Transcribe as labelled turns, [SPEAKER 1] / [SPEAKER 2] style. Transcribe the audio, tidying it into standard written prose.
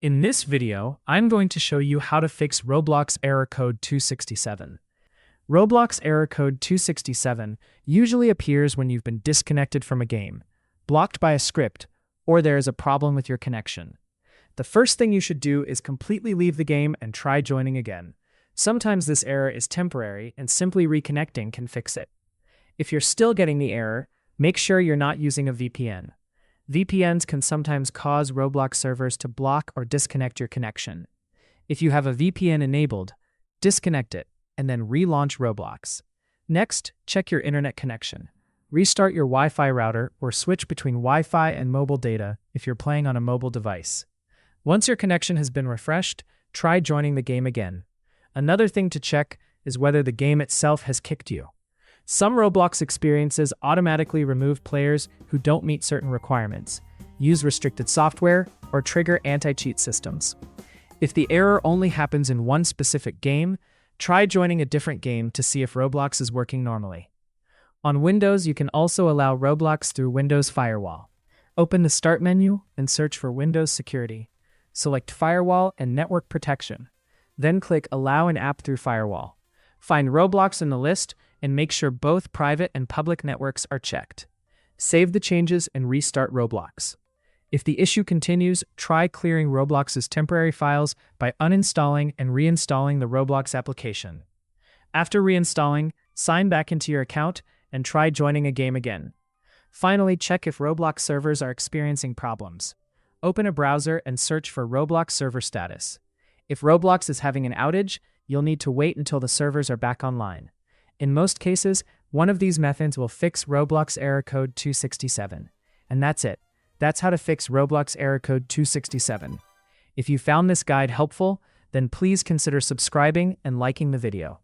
[SPEAKER 1] In this video, I'm going to show you how to fix Roblox Error Code 267. Roblox Error Code 267 usually appears when you've been disconnected from a game, blocked by a script, or there is a problem with your connection. The first thing you should do is completely leave the game and try joining again. Sometimes this error is temporary and simply reconnecting can fix it. If you're still getting the error, make sure you're not using a VPN. VPNs can sometimes cause Roblox servers to block or disconnect your connection. If you have a VPN enabled, disconnect it and then relaunch Roblox. Next, check your internet connection. Restart your Wi-Fi router or switch between Wi-Fi and mobile data if you're playing on a mobile device. Once your connection has been refreshed, try joining the game again. Another thing to check is whether the game itself has kicked you. Some Roblox experiences automatically remove players who don't meet certain requirements, use restricted software, or trigger anti-cheat systems. If the error only happens in one specific game, try joining a different game to see if Roblox is working normally. On Windows, you can also allow Roblox through Windows Firewall. Open the Start menu and search for Windows Security. Select Firewall and Network Protection. Then click Allow an app through Firewall. Find Roblox in the list and make sure both private and public networks are checked. Save the changes and restart Roblox. If the issue continues, try clearing Roblox's temporary files by uninstalling and reinstalling the Roblox application. After reinstalling, sign back into your account and try joining a game again. Finally, check if Roblox servers are experiencing problems. Open a browser and search for Roblox server status. If Roblox is having an outage, you'll need to wait until the servers are back online. In most cases, one of these methods will fix Roblox Error Code 267. And that's it. That's how to fix Roblox Error Code 267. If you found this guide helpful, then please consider subscribing and liking the video.